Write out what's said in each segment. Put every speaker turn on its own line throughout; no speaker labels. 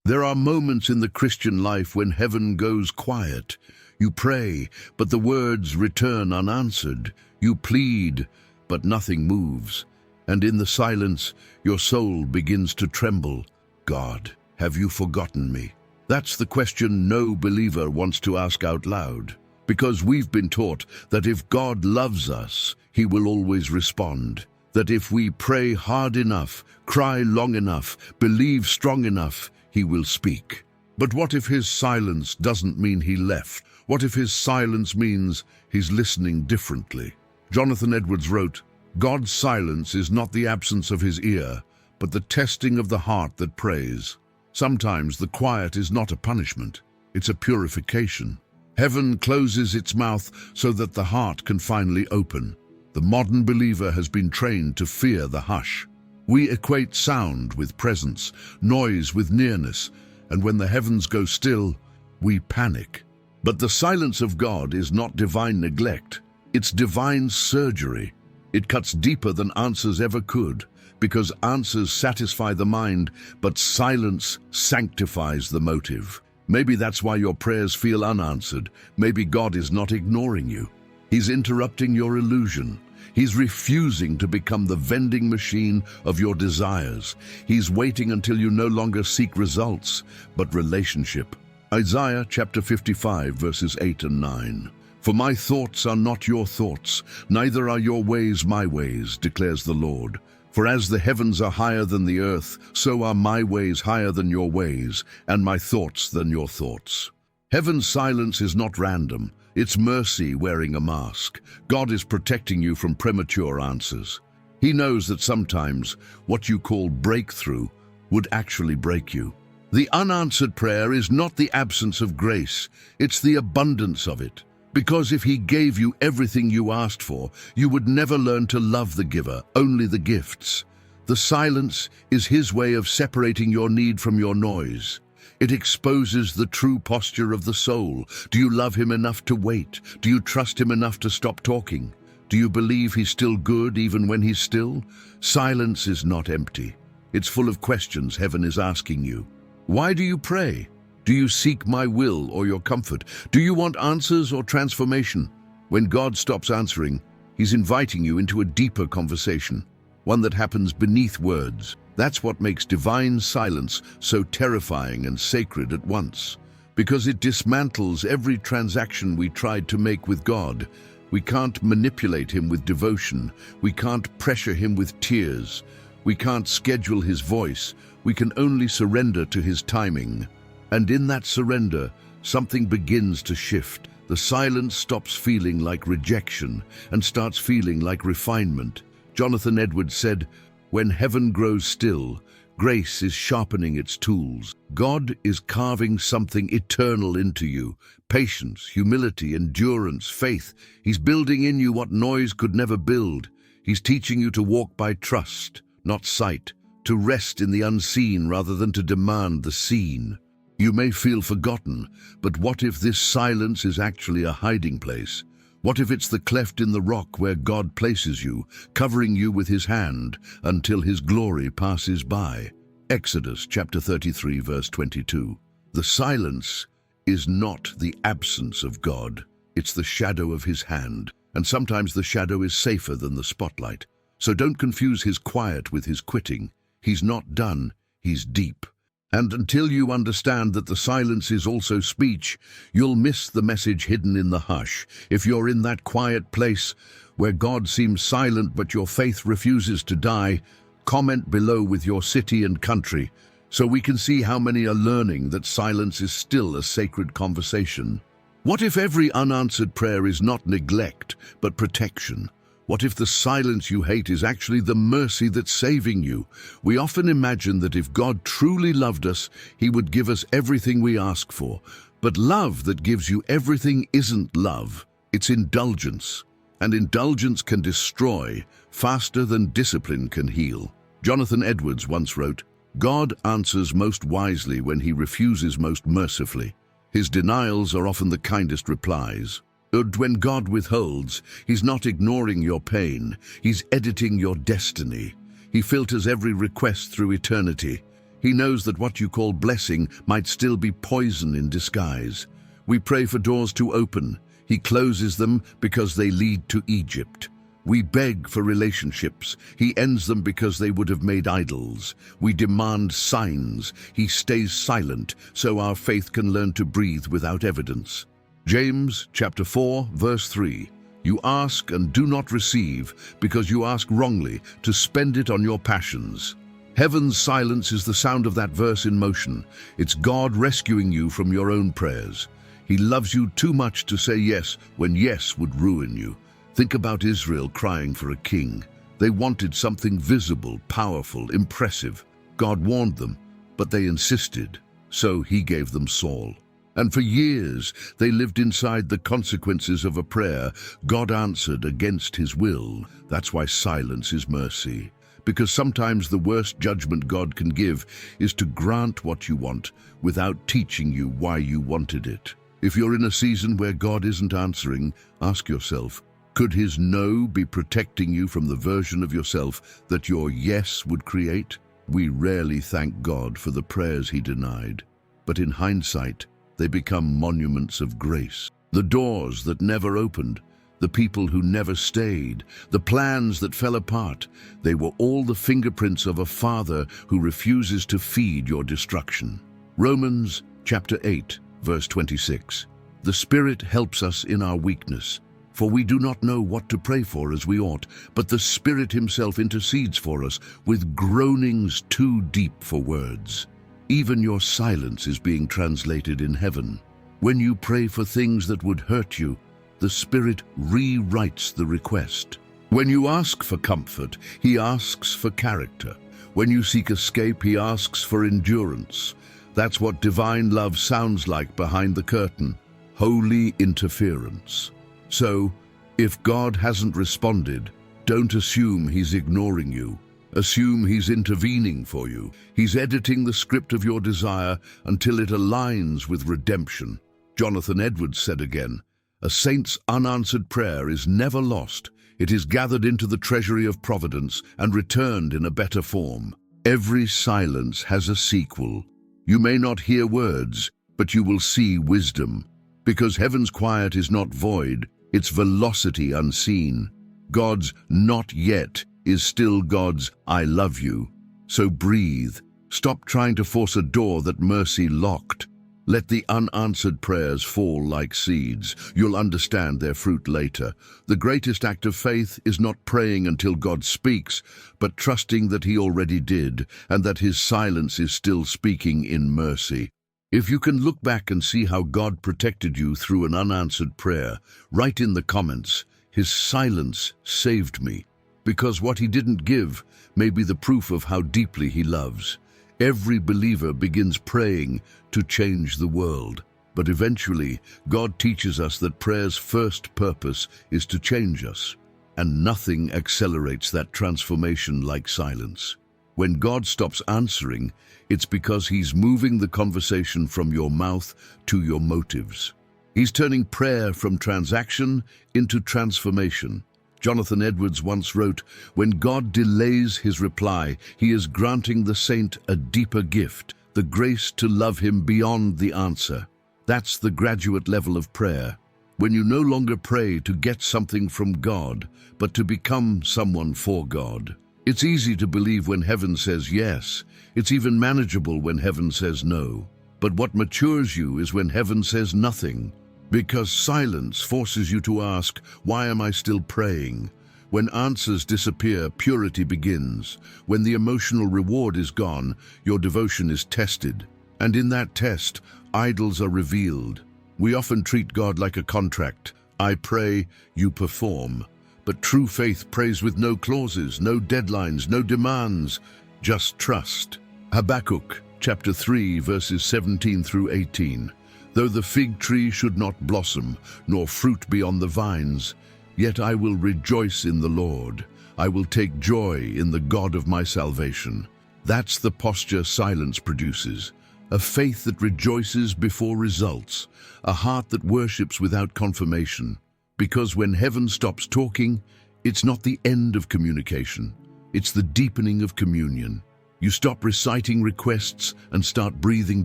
There are moments in the Christian life when heaven goes quiet. You pray, but the words return unanswered. You plead, but nothing moves. And in the silence, your soul begins to tremble. God, have you forgotten me? That's the question no believer wants to ask out loud. Because we've been taught that if God loves us, He will always respond. That if we pray hard enough, cry long enough, believe strong enough, He will speak. But what if His silence doesn't mean He left? What if His silence means He's listening differently? Jonathan Edwards wrote, "God's silence is not the absence of His ear, but the testing of the heart that prays." Sometimes the quiet is not a punishment, it's a purification. Heaven closes its mouth so that the heart can finally open. The modern believer has been trained to fear the hush. We equate sound with presence, noise with nearness, and when the heavens go still, we panic. But the silence of God is not divine neglect, it's divine surgery. It cuts deeper than answers ever could, because answers satisfy the mind, but silence sanctifies the motive. Maybe that's why your prayers feel unanswered. Maybe God is not ignoring you. He's interrupting your illusion. He's refusing to become the vending machine of your desires. He's waiting until you no longer seek results, but relationship. Isaiah chapter 55, verses 8 and 9. "For my thoughts are not your thoughts, neither are your ways my ways, declares the Lord. For as the heavens are higher than the earth, so are my ways higher than your ways, and my thoughts than your thoughts." Heaven's silence is not random. It's mercy wearing a mask. God is protecting you from premature answers. He knows that sometimes what you call breakthrough would actually break you. The unanswered prayer is not the absence of grace, it's the abundance of it. Because if He gave you everything you asked for, you would never learn to love the giver, only the gifts. The silence is His way of separating your need from your noise. It exposes the true posture of the soul. Do you love Him enough to wait? Do you trust Him enough to stop talking? Do you believe He's still good even when He's still? Silence is not empty. It's full of questions heaven is asking you. Why do you pray? Do you seek my will or your comfort? Do you want answers or transformation? When God stops answering, He's inviting you into a deeper conversation, one that happens beneath words. That's what makes divine silence so terrifying and sacred at once, because it dismantles every transaction we tried to make with God. We can't manipulate Him with devotion. We can't pressure Him with tears. We can't schedule His voice. We can only surrender to His timing. And in that surrender, something begins to shift. The silence stops feeling like rejection and starts feeling like refinement. Jonathan Edwards said, "When heaven grows still, grace is sharpening its tools. God is carving something eternal into you. Patience, humility, endurance, faith. He's building in you what noise could never build. He's teaching you to walk by trust, not sight, to rest in the unseen rather than to demand the seen. You may feel forgotten, but what if this silence is actually a hiding place? What if it's the cleft in the rock where God places you, covering you with His hand until His glory passes by?" Exodus chapter 33, verse 22. The silence is not the absence of God. It's the shadow of His hand, and sometimes the shadow is safer than the spotlight. So don't confuse His quiet with His quitting. He's not done, He's deep. And until you understand that the silence is also speech, you'll miss the message hidden in the hush. If you're in that quiet place where God seems silent but your faith refuses to die, comment below with your city and country so we can see how many are learning that silence is still a sacred conversation. What if every unanswered prayer is not neglect but protection? What if the silence you hate is actually the mercy that's saving you? We often imagine that if God truly loved us, He would give us everything we ask for. But love that gives you everything isn't love, it's indulgence. And indulgence can destroy faster than discipline can heal. Jonathan Edwards once wrote, "God answers most wisely when He refuses most mercifully. His denials are often the kindest replies." But when God withholds, He's not ignoring your pain, He's editing your destiny. He filters every request through eternity. He knows that what you call blessing might still be poison in disguise. We pray for doors to open. He closes them because they lead to Egypt. We beg for relationships. He ends them because they would have made idols. We demand signs. He stays silent so our faith can learn to breathe without evidence. James chapter 4, verse 3. You ask and do not receive because you ask wrongly to spend it on your passions. Heaven's silence is the sound of that verse in motion. It's God rescuing you from your own prayers. He loves you too much to say yes when yes would ruin you. Think about Israel crying for a king. They wanted something visible, powerful, impressive. God warned them, but they insisted. So he gave them Saul. And for years, they lived inside the consequences of a prayer God answered against his will. That's why silence is mercy. Because sometimes the worst judgment God can give is to grant what you want without teaching you why you wanted it. If you're in a season where God isn't answering, ask yourself, could his no be protecting you from the version of yourself that your yes would create? We rarely thank God for the prayers he denied, but in hindsight, they become monuments of grace. The doors that never opened, the people who never stayed, the plans that fell apart, they were all the fingerprints of a Father who refuses to feed your destruction. Romans chapter 8, verse 26. The Spirit helps us in our weakness, for we do not know what to pray for as we ought, but the Spirit himself intercedes for us with groanings too deep for words. Even your silence is being translated in heaven. When you pray for things that would hurt you, the Spirit rewrites the request. When you ask for comfort, he asks for character. When you seek escape, he asks for endurance. That's what divine love sounds like behind the curtain. Holy interference. So, if God hasn't responded, don't assume he's ignoring you. Assume he's intervening for you. He's editing the script of your desire until it aligns with redemption. Jonathan Edwards said again, a saint's unanswered prayer is never lost. It is gathered into the treasury of providence and returned in a better form. Every silence has a sequel. You may not hear words, but you will see wisdom. Because heaven's quiet is not void, its velocity unseen. God's not yet is still God's I love you. So breathe. Stop trying to force a door that mercy locked. Let the unanswered prayers fall like seeds. You'll understand their fruit later. The greatest act of faith is not praying until God speaks, but trusting that he already did, and that his silence is still speaking in mercy. If you can look back and see how God protected you through an unanswered prayer, write in the comments, his silence saved me, because what he didn't give may be the proof of how deeply he loves. Every believer begins praying to change the world, but eventually God teaches us that prayer's first purpose is to change us, and nothing accelerates that transformation like silence. When God stops answering, it's because he's moving the conversation from your mouth to your motives. He's turning prayer from transaction into transformation. Jonathan Edwards once wrote, when God delays his reply, he is granting the saint a deeper gift, the grace to love him beyond the answer. That's the graduate level of prayer. When you no longer pray to get something from God, but to become someone for God. It's easy to believe when heaven says yes. It's even manageable when heaven says no. But what matures you is when heaven says nothing. Because silence forces you to ask, why am I still praying? When answers disappear, purity begins. When the emotional reward is gone, your devotion is tested. And in that test, idols are revealed. We often treat God like a contract. I pray, you perform. But true faith prays with no clauses, no deadlines, no demands, just trust. Habakkuk chapter 3, verses 17 through 18. Though the fig tree should not blossom, nor fruit be on the vines, yet I will rejoice in the Lord. I will take joy in the God of my salvation. That's the posture silence produces. A faith that rejoices before results. A heart that worships without confirmation. Because when heaven stops talking, it's not the end of communication. It's the deepening of communion. You stop reciting requests and start breathing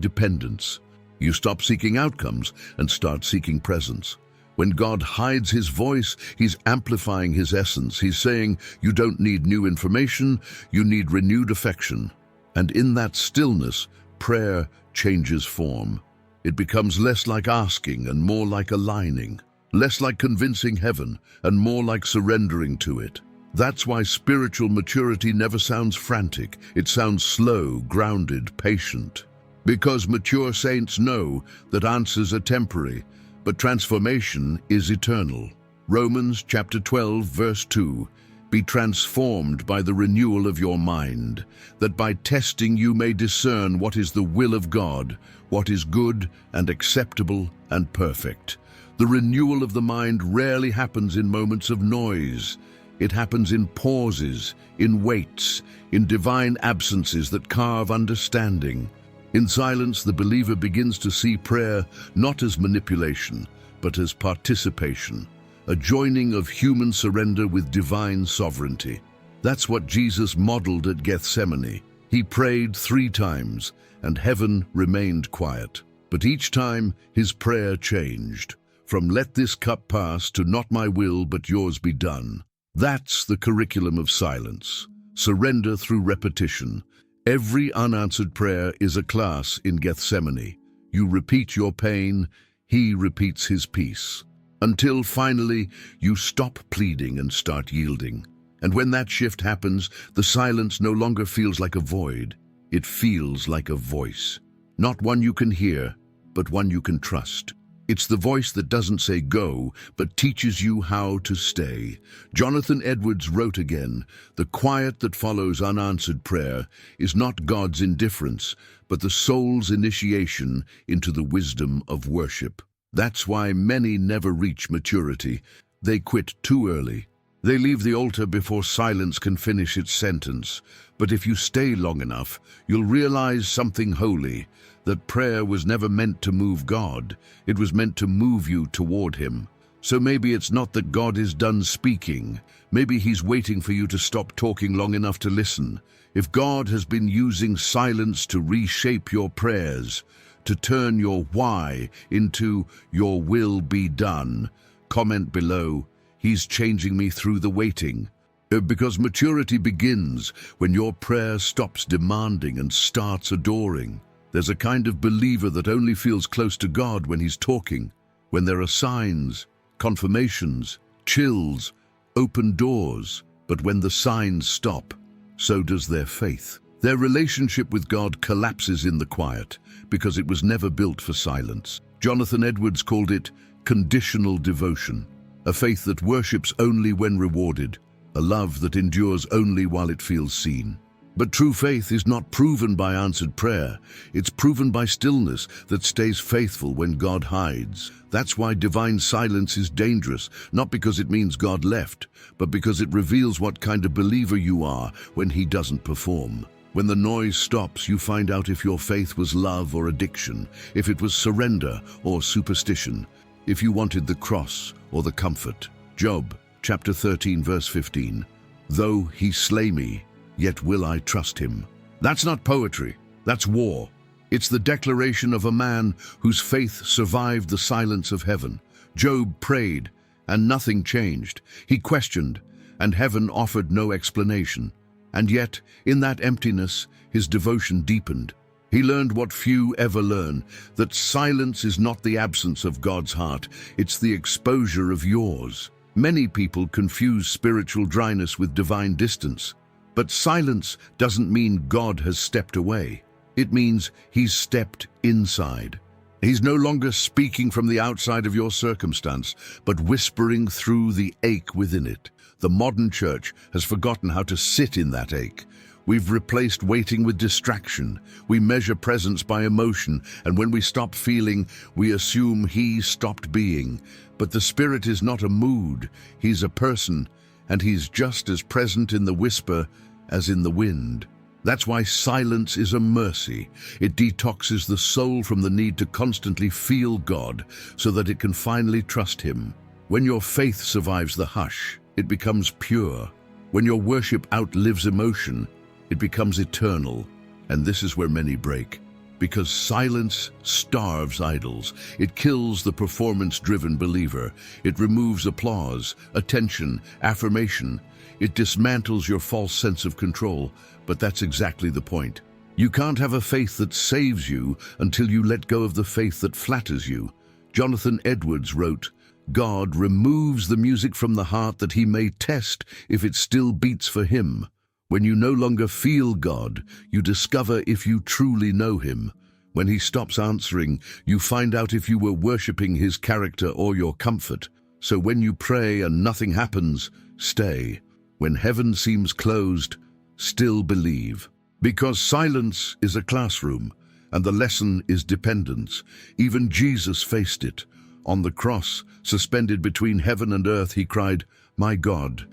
dependence. You stop seeking outcomes and start seeking presence. When God hides his voice, he's amplifying his essence. He's saying, you don't need new information, you need renewed affection. And in that stillness, prayer changes form. It becomes less like asking and more like aligning, less like convincing heaven and more like surrendering to it. That's why spiritual maturity never sounds frantic. It sounds slow, grounded, patient. Because mature saints know that answers are temporary, but transformation is eternal. Romans chapter 12, verse 2. Be transformed by the renewal of your mind, that by testing you may discern what is the will of God, what is good and acceptable and perfect. The renewal of the mind rarely happens in moments of noise. It happens in pauses, in waits, in divine absences that carve understanding. In silence, the believer begins to see prayer not as manipulation, but as participation, a joining of human surrender with divine sovereignty. That's what Jesus modeled at Gethsemane. He prayed 3 times, and heaven remained quiet. But each time, his prayer changed, from "let this cup pass" to "not my will, but yours be done." That's the curriculum of silence. Surrender through repetition. Every unanswered prayer is a class in Gethsemane. You repeat your pain, he repeats his peace. Until finally, you stop pleading and start yielding. And when that shift happens, the silence no longer feels like a void. It feels like a voice. Not one you can hear, but one you can trust. It's the voice that doesn't say go, but teaches you how to stay. Jonathan Edwards wrote again, "The quiet that follows unanswered prayer is not God's indifference, but the soul's initiation into the wisdom of worship." That's why many never reach maturity. They quit too early. They leave the altar before silence can finish its sentence. But if you stay long enough, you'll realize something holy, that prayer was never meant to move God. It was meant to move you toward him. So maybe it's not that God is done speaking. Maybe he's waiting for you to stop talking long enough to listen. If God has been using silence to reshape your prayers, to turn your why into "your will be done," comment below, "He's changing me through the waiting." Because maturity begins when your prayer stops demanding and starts adoring. There's a kind of believer that only feels close to God when he's talking, when there are signs, confirmations, chills, open doors. But when the signs stop, so does their faith. Their relationship with God collapses in the quiet because it was never built for silence. Jonathan Edwards called it conditional devotion, a faith that worships only when rewarded, a love that endures only while it feels seen. But true faith is not proven by answered prayer. It's proven by stillness that stays faithful when God hides. That's why divine silence is dangerous, not because it means God left, but because it reveals what kind of believer you are when he doesn't perform. When the noise stops, you find out if your faith was love or addiction, if it was surrender or superstition, if you wanted the cross or the comfort. Job chapter 13 verse 15. "Though he slay me, yet will I trust him." That's not poetry, that's war. It's the declaration of a man whose faith survived the silence of heaven. Job prayed, and nothing changed. He questioned, and heaven offered no explanation. And yet, in that emptiness, his devotion deepened. He learned what few ever learn, that silence is not the absence of God's heart, it's the exposure of yours. Many people confuse spiritual dryness with divine distance. But silence doesn't mean God has stepped away. It means he's stepped inside. He's no longer speaking from the outside of your circumstance, but whispering through the ache within it. The modern church has forgotten how to sit in that ache. We've replaced waiting with distraction. We measure presence by emotion, and when we stop feeling, we assume he stopped being. But the Spirit is not a mood, he's a person, and he's just as present in the whisper as in the wind. That's why silence is a mercy. It detoxes the soul from the need to constantly feel God so that it can finally trust him. When your faith survives the hush, it becomes pure. When your worship outlives emotion, it becomes eternal. And this is where many break. Because silence starves idols. It kills the performance-driven believer. It removes applause, attention, affirmation. It dismantles your false sense of control. But that's exactly the point. You can't have a faith that saves you until you let go of the faith that flatters you. Jonathan Edwards wrote, "God removes the music from the heart that he may test if it still beats for him." When you no longer feel God, you discover if you truly know him. When he stops answering, you find out if you were worshipping his character or your comfort. So when you pray and nothing happens, stay. When heaven seems closed, still believe. Because silence is a classroom, and the lesson is dependence. Even Jesus faced it. On the cross, suspended between heaven and earth, he cried, my God,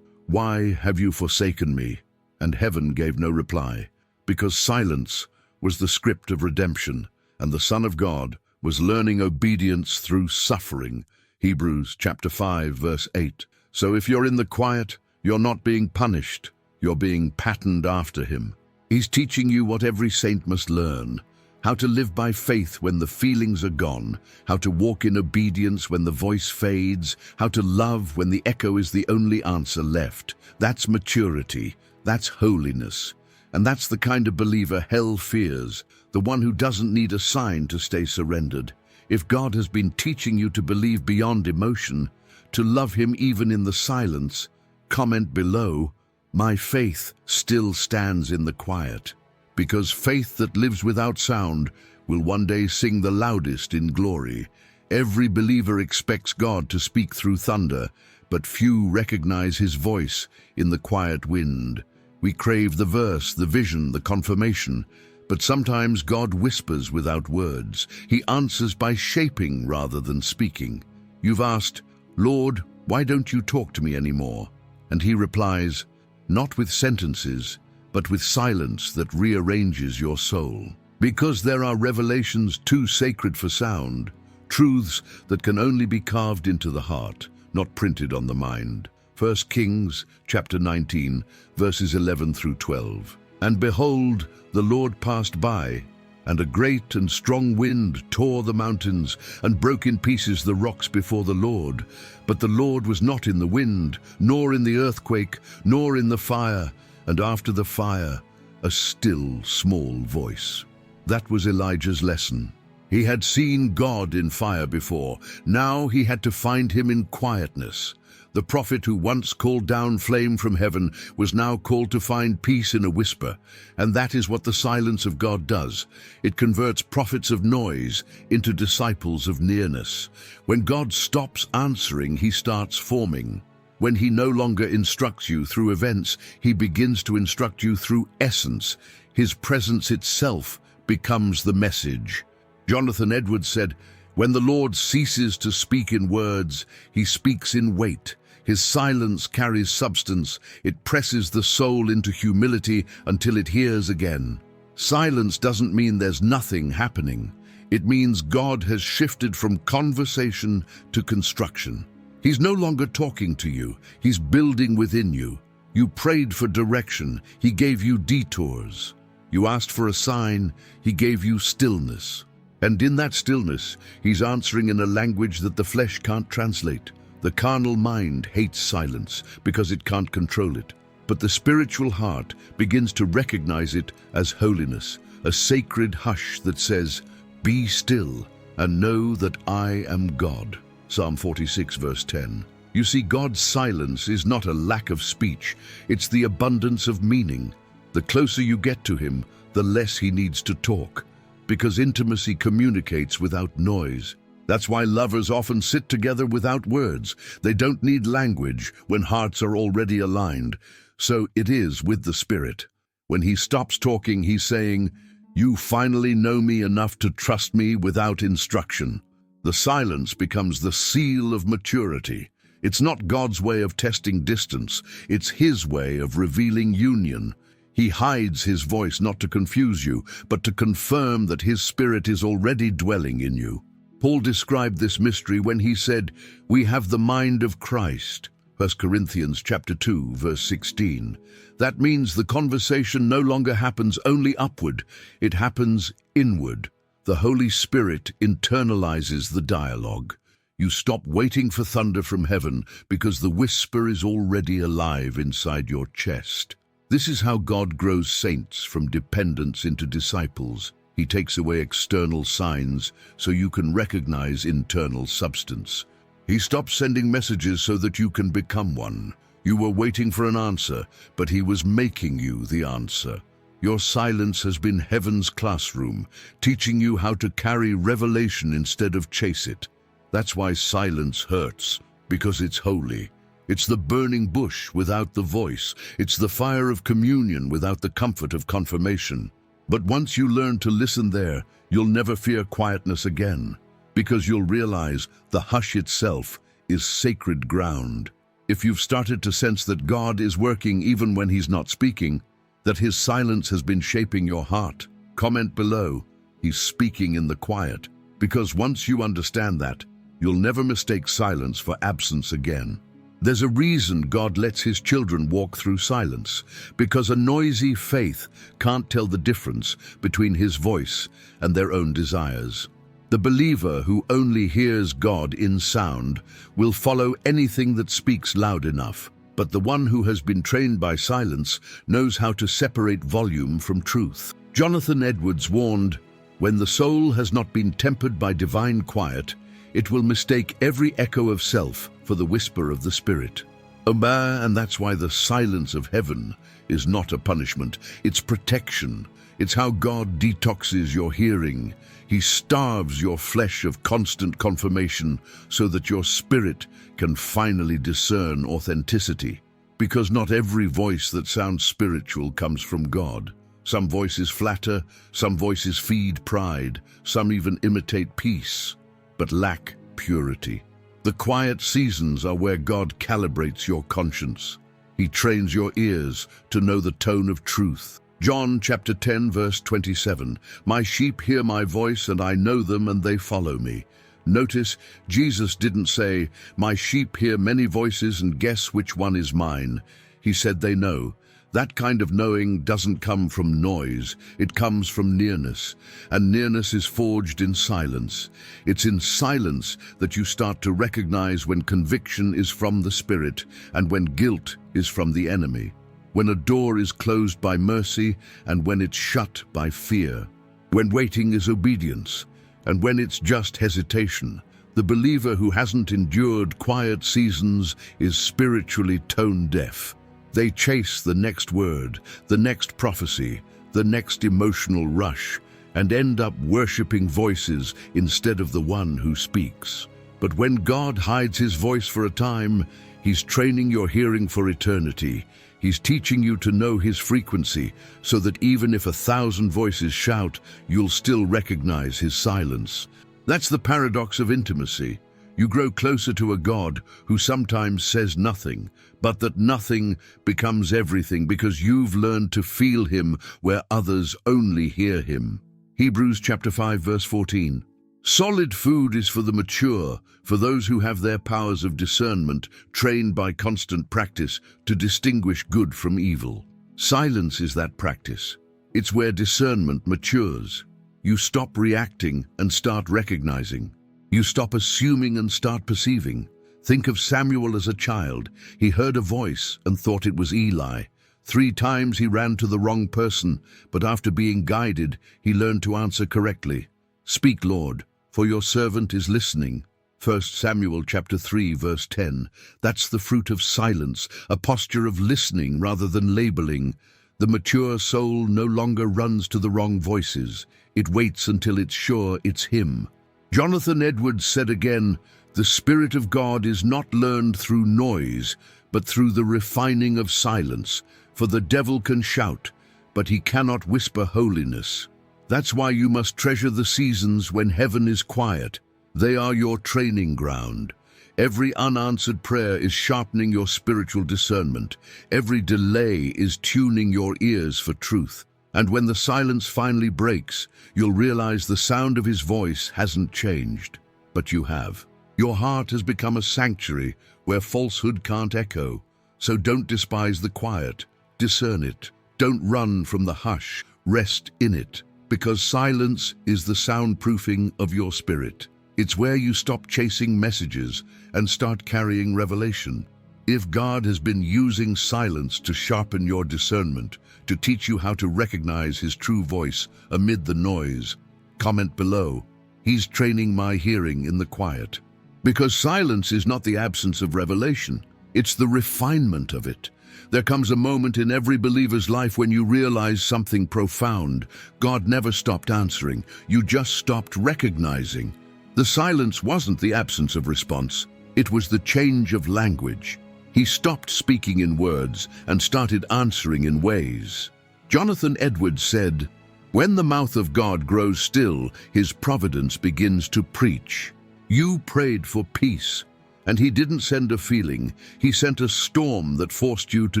why have you forsaken me?" And heaven gave no reply, because silence was the script of redemption, and the Son of God was learning obedience through suffering. Hebrews chapter 5, verse 8. So if you're in the quiet, you're not being punished, you're being patterned after him. He's teaching you what every saint must learn: how to live by faith when the feelings are gone, how to walk in obedience when the voice fades, how to love when the echo is the only answer left. That's maturity, that's holiness. And that's the kind of believer hell fears, the one who doesn't need a sign to stay surrendered. If God has been teaching you to believe beyond emotion, to love him even in the silence, comment below, "My faith still stands in the quiet." Because faith that lives without sound will one day sing the loudest in glory. Every believer expects God to speak through thunder, but few recognize his voice in the quiet wind. We crave the verse, the vision, the confirmation, but sometimes God whispers without words. He answers by shaping rather than speaking. You've asked, "Lord, why don't you talk to me anymore?" And he replies, "Not with sentences, but with silence that rearranges your soul." Because there are revelations too sacred for sound, truths that can only be carved into the heart, not printed on the mind. 1 Kings chapter 19, verses 11 through 12. "And behold, the Lord passed by, and a great and strong wind tore the mountains and broke in pieces the rocks before the Lord. But the Lord was not in the wind, nor in the earthquake, nor in the fire. And after the fire, a still small voice." That was Elijah's lesson. He had seen God in fire before. Now he had to find him in quietness. The prophet who once called down flame from heaven was now called to find peace in a whisper. And that is what the silence of God does. It converts prophets of noise into disciples of nearness. When God stops answering, he starts forming. When he no longer instructs you through events, he begins to instruct you through essence. His presence itself becomes the message. Jonathan Edwards said, "When the Lord ceases to speak in words, he speaks in weight. His silence carries substance. It presses the soul into humility until it hears again." Silence doesn't mean there's nothing happening. It means God has shifted from conversation to construction. He's no longer talking to you, he's building within you. You prayed for direction, he gave you detours. You asked for a sign, he gave you stillness. And in that stillness, he's answering in a language that the flesh can't translate. The carnal mind hates silence because it can't control it. But the spiritual heart begins to recognize it as holiness, a sacred hush that says, "Be still and know that I am God." Psalm 46, verse 10. You see, God's silence is not a lack of speech, it's the abundance of meaning. The closer you get to him, the less he needs to talk, because intimacy communicates without noise. That's why lovers often sit together without words. They don't need language when hearts are already aligned. So it is with the Spirit. When he stops talking, he's saying, "You finally know me enough to trust me without instruction." The silence becomes the seal of maturity. It's not God's way of testing distance, it's his way of revealing union. He hides his voice not to confuse you, but to confirm that his Spirit is already dwelling in you. Paul described this mystery when he said, "We have the mind of Christ." 1 Corinthians chapter 2, verse 16. That means the conversation no longer happens only upward, it happens inward. The Holy Spirit internalizes the dialogue. You stop waiting for thunder from heaven because the whisper is already alive inside your chest. This is how God grows saints from dependents into disciples. He takes away external signs so you can recognize internal substance. He stops sending messages so that you can become one. You were waiting for an answer, but he was making you the answer. Your silence has been heaven's classroom, teaching you how to carry revelation instead of chase it. That's why silence hurts, because it's holy. It's the burning bush without the voice. It's the fire of communion without the comfort of confirmation. But once you learn to listen there, you'll never fear quietness again, because you'll realize the hush itself is sacred ground. If you've started to sense that God is working even when he's not speaking, that his silence has been shaping your heart, comment below, he's speaking in the quiet. Because once you understand that, you'll never mistake silence for absence again. There's a reason God lets his children walk through silence, because a noisy faith can't tell the difference between his voice and their own desires. The believer who only hears God in sound will follow anything that speaks loud enough, but the one who has been trained by silence knows how to separate volume from truth. Jonathan Edwards warned, "When the soul has not been tempered by divine quiet, it will mistake every echo of self for the whisper of the Spirit." And that's why the silence of heaven is not a punishment, it's protection. It's how God detoxes your hearing. He starves your flesh of constant confirmation so that your spirit can finally discern authenticity. Because not every voice that sounds spiritual comes from God. Some voices flatter, some voices feed pride, some even imitate peace, but lack purity. The quiet seasons are where God calibrates your conscience. He trains your ears to know the tone of truth. John chapter 10, verse 27, "My sheep hear my voice, and I know them, and they follow me." Notice, Jesus didn't say, "My sheep hear many voices, and guess which one is mine." He said they know. That kind of knowing doesn't come from noise, it comes from nearness. And nearness is forged in silence. It's in silence that you start to recognize when conviction is from the Spirit and when guilt is from the enemy. When a door is closed by mercy and when it's shut by fear. When waiting is obedience and when it's just hesitation. The believer who hasn't endured quiet seasons is spiritually tone deaf. They chase the next word, the next prophecy, the next emotional rush, and end up worshiping voices instead of the one who speaks. But when God hides his voice for a time, he's training your hearing for eternity. He's teaching you to know his frequency, so that even if 1,000 voices shout, you'll still recognize his silence. That's the paradox of intimacy. You grow closer to a God who sometimes says nothing, but that nothing becomes everything because you've learned to feel him where others only hear him. Hebrews chapter 5, verse 14. Solid food is for the mature, for those who have their powers of discernment trained by constant practice to distinguish good from evil. Silence is that practice. It's where discernment matures. You stop reacting and start recognizing. You stop assuming and start perceiving. Think of Samuel as a child. He heard a voice and thought it was Eli. 3 times he ran to the wrong person, but after being guided, he learned to answer correctly. "Speak, Lord, for your servant is listening." 1 Samuel chapter 3, verse 10. That's the fruit of silence, a posture of listening rather than labeling. The mature soul no longer runs to the wrong voices. It waits until it's sure it's him. Jonathan Edwards said again, "The Spirit of God is not learned through noise, but through the refining of silence. For the devil can shout, but he cannot whisper holiness." That's why you must treasure the seasons when heaven is quiet. They are your training ground. Every unanswered prayer is sharpening your spiritual discernment. Every delay is tuning your ears for truth. And when the silence finally breaks, you'll realize the sound of his voice hasn't changed, but you have. Your heart has become a sanctuary where falsehood can't echo. So don't despise the quiet. Discern it. Don't run from the hush. Rest in it. Because silence is the soundproofing of your spirit. It's where you stop chasing messages and start carrying revelation. If God has been using silence to sharpen your discernment, to teach you how to recognize His true voice amid the noise, comment below. He's training my hearing in the quiet. Because silence is not the absence of revelation, it's the refinement of it. There comes a moment in every believer's life when you realize something profound. God never stopped answering, you just stopped recognizing. The silence wasn't the absence of response, it was the change of language. He stopped speaking in words and started answering in ways. Jonathan Edwards said, "When the mouth of God grows still, His providence begins to preach." You prayed for peace, and He didn't send a feeling. He sent a storm that forced you to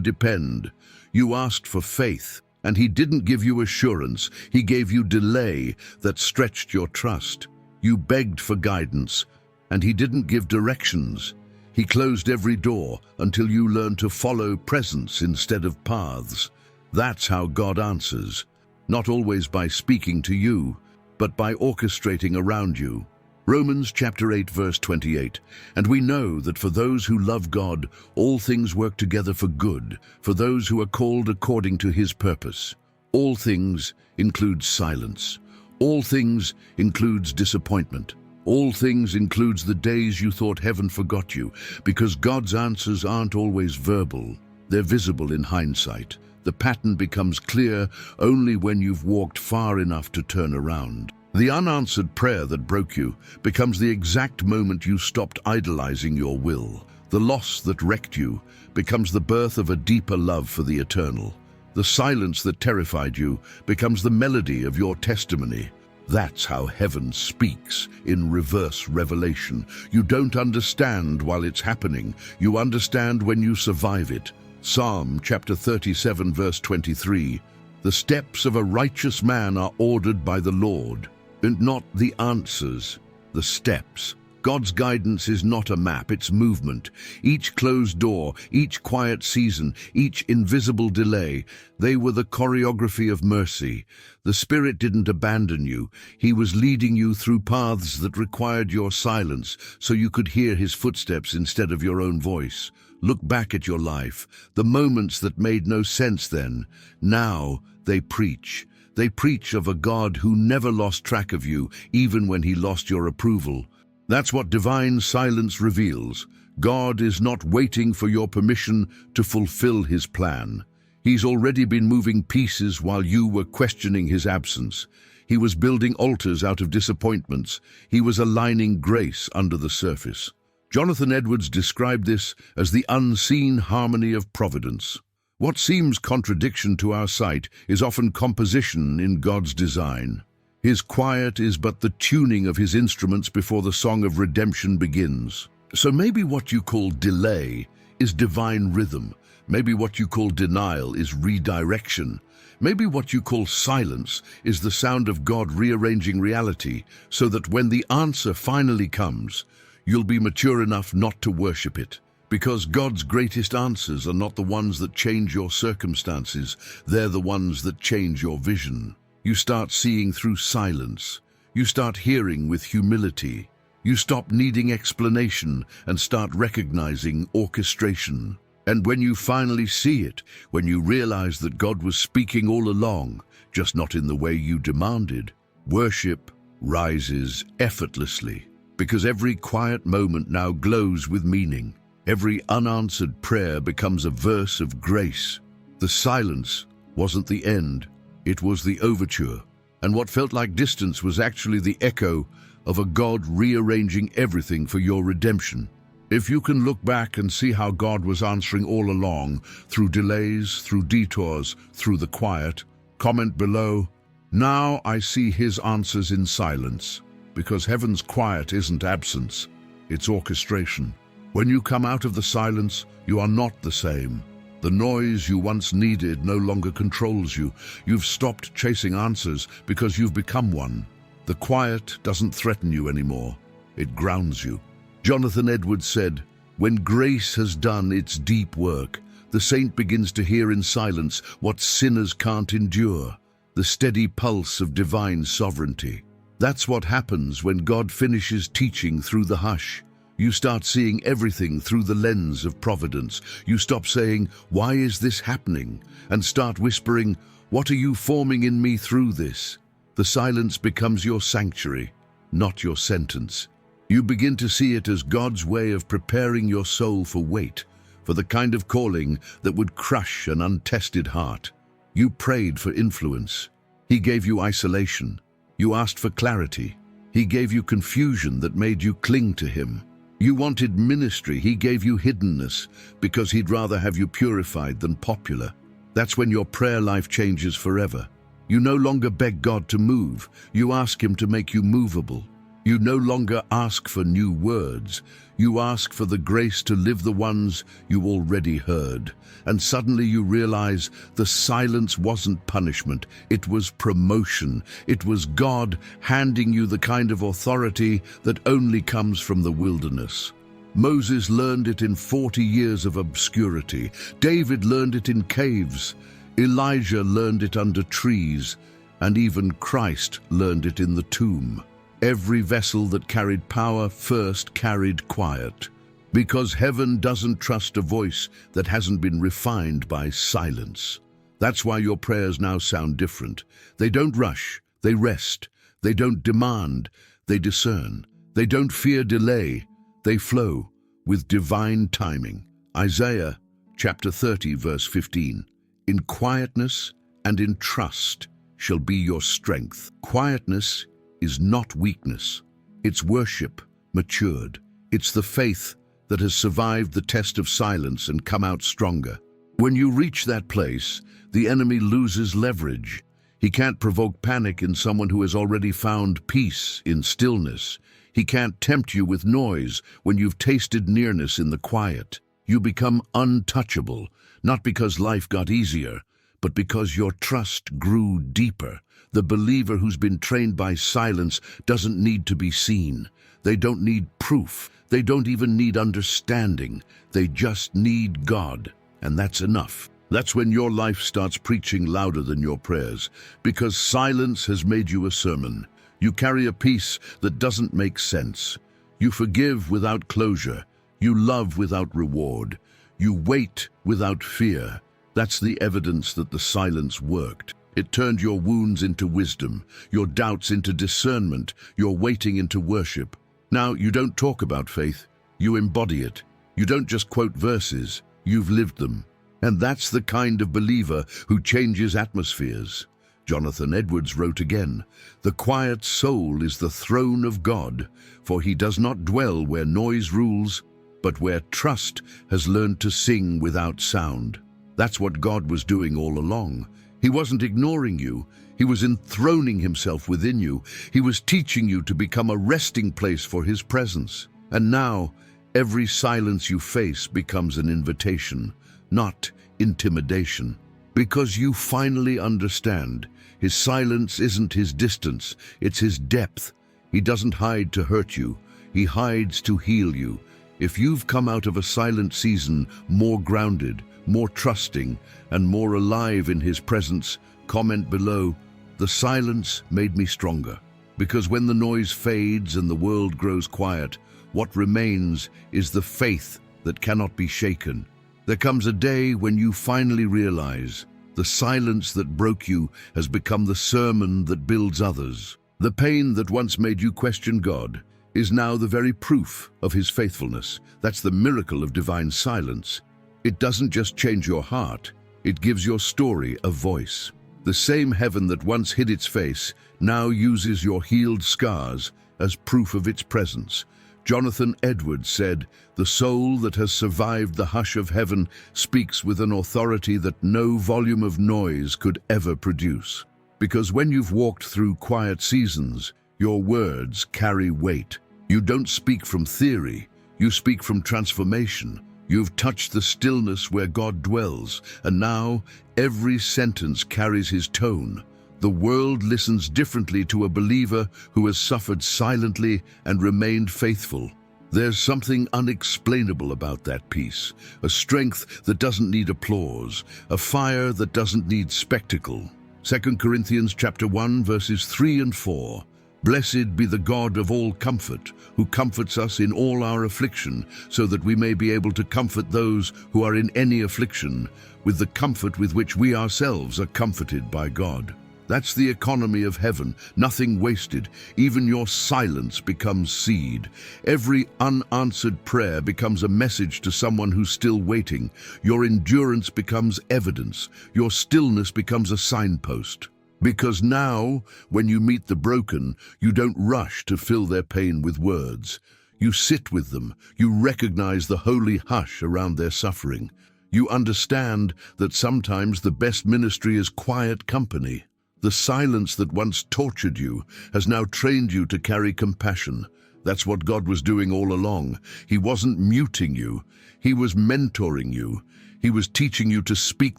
depend. You asked for faith, and He didn't give you assurance. He gave you delay that stretched your trust. You begged for guidance, and He didn't give directions. He closed every door until you learned to follow presence instead of paths. That's how God answers, not always by speaking to you, but by orchestrating around you. Romans chapter 8 verse 28, and we know that for those who love God, all things work together for good, for those who are called according to His purpose. All things includes silence. All things includes disappointment. All things includes the days you thought heaven forgot you, because God's answers aren't always verbal. They're visible in hindsight. The pattern becomes clear only when you've walked far enough to turn around. The unanswered prayer that broke you becomes the exact moment you stopped idolizing your will. The loss that wrecked you becomes the birth of a deeper love for the eternal. The silence that terrified you becomes the melody of your testimony. That's how heaven speaks in reverse revelation. You don't understand while it's happening. You understand when you survive it. Psalm chapter 37 verse 23. The steps of a righteous man are ordered by the Lord. And not the answers, the steps. God's guidance is not a map, it's movement. Each closed door, each quiet season, each invisible delay, they were the choreography of mercy. The Spirit didn't abandon you. He was leading you through paths that required your silence so you could hear His footsteps instead of your own voice. Look back at your life, the moments that made no sense then. Now they preach. They preach of a God who never lost track of you, even when He lost your approval. That's what divine silence reveals. God is not waiting for your permission to fulfill His plan. He's already been moving pieces while you were questioning His absence. He was building altars out of disappointments. He was aligning grace under the surface. Jonathan Edwards described this as the unseen harmony of providence. What seems contradiction to our sight is often composition in God's design. His quiet is but the tuning of His instruments before the song of redemption begins. So maybe what you call delay is divine rhythm. Maybe what you call denial is redirection. Maybe what you call silence is the sound of God rearranging reality so that when the answer finally comes, you'll be mature enough not to worship it. Because God's greatest answers are not the ones that change your circumstances, they're the ones that change your vision. You start seeing through silence. You start hearing with humility. You stop needing explanation and start recognizing orchestration. And when you finally see it, when you realize that God was speaking all along, just not in the way you demanded, worship rises effortlessly. Because every quiet moment now glows with meaning. Every unanswered prayer becomes a verse of grace. The silence wasn't the end, it was the overture. And what felt like distance was actually the echo of a God rearranging everything for your redemption. If you can look back and see how God was answering all along, through delays, through detours, through the quiet, comment below. Now I see His answers in silence, because heaven's quiet isn't absence, it's orchestration. When you come out of the silence, you are not the same. The noise you once needed no longer controls you. You've stopped chasing answers because you've become one. The quiet doesn't threaten you anymore. It grounds you. Jonathan Edwards said, "When grace has done its deep work, the saint begins to hear in silence what sinners can't endure, the steady pulse of divine sovereignty." That's what happens when God finishes teaching through the hush. You start seeing everything through the lens of providence. You stop saying, "Why is this happening?" and start whispering, "What are you forming in me through this?" The silence becomes your sanctuary, not your sentence. You begin to see it as God's way of preparing your soul for weight, for the kind of calling that would crush an untested heart. You prayed for influence. He gave you isolation. You asked for clarity. He gave you confusion that made you cling to him. You wanted ministry. He gave you hiddenness because he'd rather have you purified than popular. That's when your prayer life changes forever. You no longer beg God to move. You ask him to make you movable. You no longer ask for new words. You ask for the grace to live the ones you already heard. And suddenly you realize the silence wasn't punishment. It was promotion. It was God handing you the kind of authority that only comes from the wilderness. Moses learned it in 40 years of obscurity. David learned it in caves. Elijah learned it under trees. And even Christ learned it in the tomb. Every vessel that carried power first carried quiet, because heaven doesn't trust a voice that hasn't been refined by silence. That's why your prayers now sound different. They don't rush, they rest. They don't demand, they discern. They don't fear delay, they flow with divine timing. Isaiah chapter 30, verse 15. "In quietness and in trust shall be your strength." Quietness is not weakness. It's worship matured. It's the faith that has survived the test of silence and come out stronger. When you reach that place, the enemy loses leverage. He can't provoke panic in someone who has already found peace in stillness. He can't tempt you with noise when you've tasted nearness in the quiet. You become untouchable, not because life got easier, but because your trust grew deeper. The believer who's been trained by silence doesn't need to be seen. They don't need proof. They don't even need understanding. They just need God, and that's enough. That's when your life starts preaching louder than your prayers, because silence has made you a sermon. You carry a peace that doesn't make sense. You forgive without closure. You love without reward. You wait without fear. That's the evidence that the silence worked. It turned your wounds into wisdom, your doubts into discernment, your waiting into worship. Now, you don't talk about faith, you embody it. You don't just quote verses, you've lived them. And that's the kind of believer who changes atmospheres. Jonathan Edwards wrote again, "The quiet soul is the throne of God, for he does not dwell where noise rules, but where trust has learned to sing without sound." That's what God was doing all along. He wasn't ignoring you. He was enthroning himself within you. He was teaching you to become a resting place for his presence. And now, every silence you face becomes an invitation, not intimidation. Because you finally understand, his silence isn't his distance, it's his depth. He doesn't hide to hurt you. He hides to heal you. If you've come out of a silent season more grounded, more trusting, and more alive in his presence, comment below, "The silence made me stronger." Because when the noise fades and the world grows quiet, what remains is the faith that cannot be shaken. There comes a day when you finally realize the silence that broke you has become the sermon that builds others. The pain that once made you question God is now the very proof of his faithfulness. That's the miracle of divine silence. It doesn't just change your heart, it gives your story a voice. The same heaven that once hid its face now uses your healed scars as proof of its presence. Jonathan Edwards said, "The soul that has survived the hush of heaven speaks with an authority that no volume of noise could ever produce." Because when you've walked through quiet seasons, your words carry weight. You don't speak from theory, you speak from transformation. You've touched the stillness where God dwells, and now every sentence carries his tone. The world listens differently to a believer who has suffered silently and remained faithful. There's something unexplainable about that peace, a strength that doesn't need applause, a fire that doesn't need spectacle. 2 Corinthians chapter 1, verses 3 and 4. Blessed be the God of all comfort, who comforts us in all our affliction, so that we may be able to comfort those who are in any affliction, with the comfort with which we ourselves are comforted by God. That's the economy of heaven, nothing wasted. Even your silence becomes seed. Every unanswered prayer becomes a message to someone who's still waiting. Your endurance becomes evidence. Your stillness becomes a signpost. Because now, when you meet the broken, you don't rush to fill their pain with words. You sit with them. You recognize the holy hush around their suffering. You understand that sometimes the best ministry is quiet company. The silence that once tortured you has now trained you to carry compassion. That's what God was doing all along. He wasn't muting you. He was mentoring you. He was teaching you to speak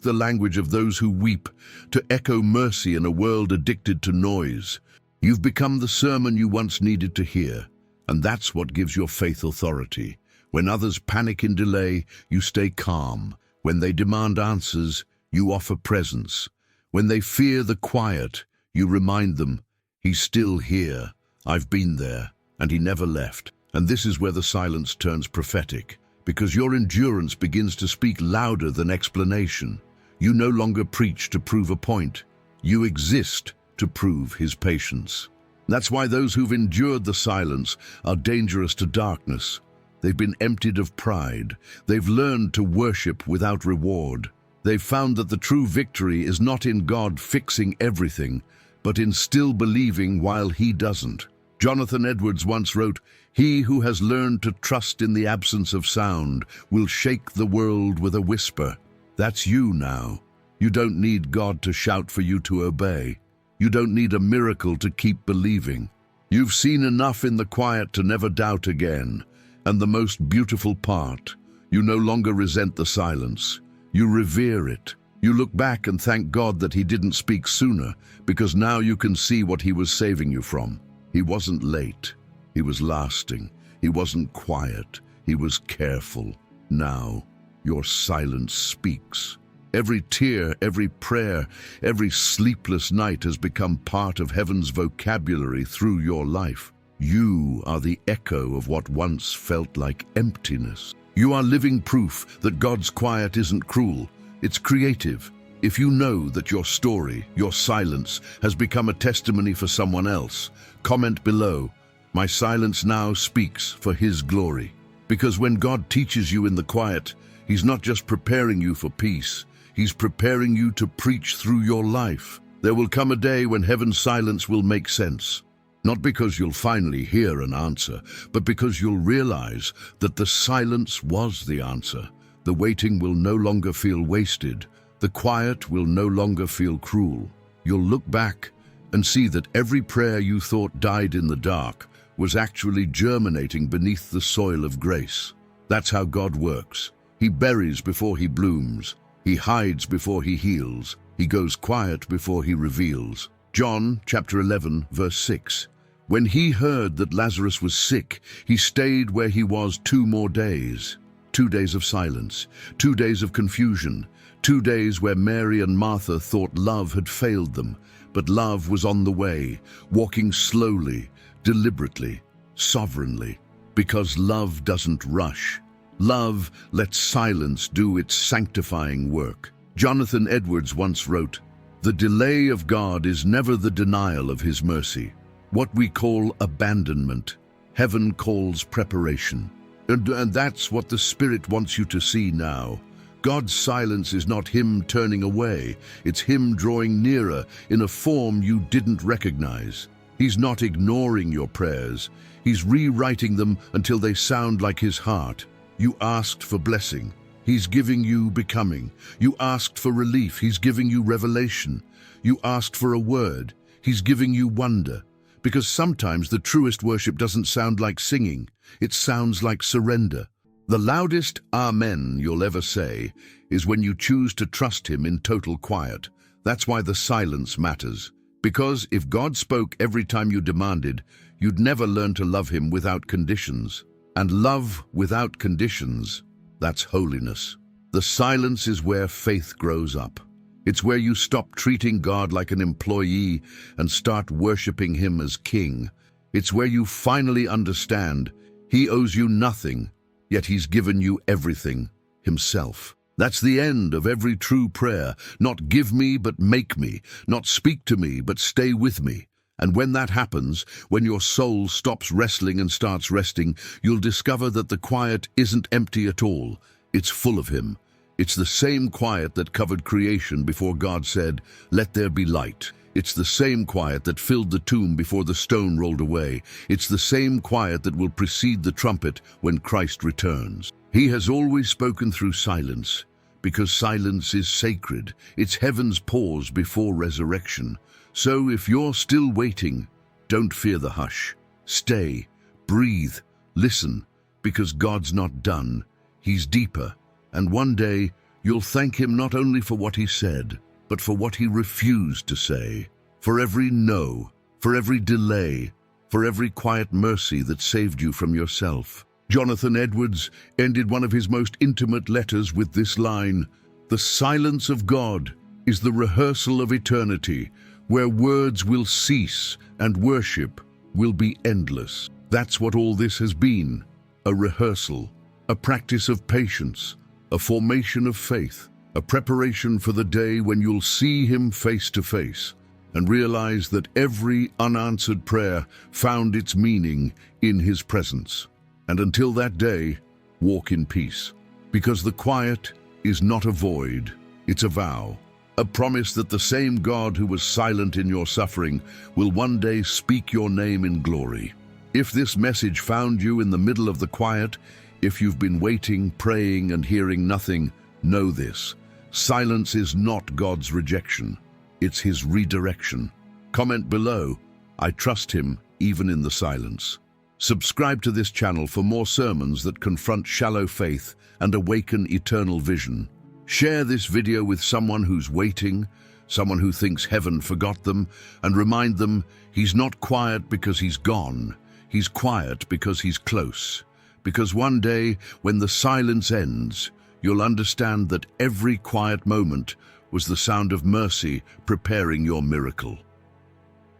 the language of those who weep, to echo mercy in a world addicted to noise. You've become the sermon you once needed to hear, and that's what gives your faith authority. When others panic in delay, you stay calm. When they demand answers, you offer presence. When they fear the quiet, you remind them, He's still here. I've been there, and He never left. And this is where the silence turns prophetic, because your endurance begins to speak louder than explanation. You no longer preach to prove a point. You exist to prove His patience. That's why those who've endured the silence are dangerous to darkness. They've been emptied of pride. They've learned to worship without reward. They've found that the true victory is not in God fixing everything, but in still believing while He doesn't. Jonathan Edwards once wrote, "He who has learned to trust in the absence of sound will shake the world with a whisper." That's you now. You don't need God to shout for you to obey. You don't need a miracle to keep believing. You've seen enough in the quiet to never doubt again. And the most beautiful part, you no longer resent the silence. You revere it. You look back and thank God that He didn't speak sooner, because now you can see what He was saving you from. He wasn't late. He was lasting. He wasn't quiet. He was careful. Now, your silence speaks. Every tear, every prayer, every sleepless night has become part of heaven's vocabulary through your life. You are the echo of what once felt like emptiness. You are living proof that God's quiet isn't cruel, it's creative. If you know that your story, your silence, has become a testimony for someone else, comment below, "My silence now speaks for His glory." Because when God teaches you in the quiet, He's not just preparing you for peace, He's preparing you to preach through your life. There will come a day when heaven's silence will make sense. Not because you'll finally hear an answer, but because you'll realize that the silence was the answer. The waiting will no longer feel wasted. The quiet will no longer feel cruel. You'll look back and see that every prayer you thought died in the dark was actually germinating beneath the soil of grace. That's how God works. He buries before He blooms. He hides before He heals. He goes quiet before He reveals. John chapter 11, verse 6. When He heard that Lazarus was sick, He stayed where he was 2 more days. 2 days of silence, 2 days of confusion, 2 days where Mary and Martha thought love had failed them, but love was on the way, walking slowly, deliberately, sovereignly, because love doesn't rush. Love lets silence do its sanctifying work. Jonathan Edwards once wrote, "The delay of God is never the denial of His mercy. What we call abandonment, heaven calls preparation." And that's what the Spirit wants you to see now. God's silence is not Him turning away, it's Him drawing nearer in a form you didn't recognize. He's not ignoring your prayers, He's rewriting them until they sound like His heart. You asked for blessing, He's giving you becoming. You asked for relief, He's giving you revelation. You asked for a word, He's giving you wonder. Because sometimes the truest worship doesn't sound like singing, it sounds like surrender. The loudest amen you'll ever say is when you choose to trust Him in total quiet. That's why the silence matters. Because if God spoke every time you demanded, you'd never learn to love Him without conditions. And love without conditions, that's holiness. The silence is where faith grows up. It's where you stop treating God like an employee and start worshiping him as king. It's where you finally understand he owes you nothing, yet he's given you everything, himself. That's the end of every true prayer. Not give me, but make me. Not speak to me, but stay with me. And when that happens, when your soul stops wrestling and starts resting, you'll discover that the quiet isn't empty at all. It's full of him. It's the same quiet that covered creation before God said, "Let there be light." It's the same quiet that filled the tomb before the stone rolled away. It's the same quiet that will precede the trumpet when Christ returns. He has always spoken through silence, because silence is sacred. It's heaven's pause before resurrection. So if you're still waiting, don't fear the hush. Stay, breathe, listen, because God's not done. He's deeper, and one day you'll thank him not only for what he said, but for what he refused to say, for every no, for every delay, for every quiet mercy that saved you from yourself. Jonathan Edwards ended one of his most intimate letters with this line, "The silence of God is the rehearsal of eternity, where words will cease and worship will be endless." That's what all this has been, a rehearsal, a practice of patience, a formation of faith, a preparation for the day when you'll see him face to face and realize that every unanswered prayer found its meaning in his presence. And until that day, walk in peace, because the quiet is not a void, it's a vow. A promise that the same God who was silent in your suffering will one day speak your name in glory. If this message found you in the middle of the quiet, if you've been waiting, praying, and hearing nothing, know this. Silence is not God's rejection. It's his redirection. Comment below, "I trust him even in the silence." Subscribe to this channel for more sermons that confront shallow faith and awaken eternal vision. Share this video with someone who's waiting, someone who thinks heaven forgot them, and remind them he's not quiet because he's gone. He's quiet because he's close. Because one day, when the silence ends, you'll understand that every quiet moment was the sound of mercy preparing your miracle.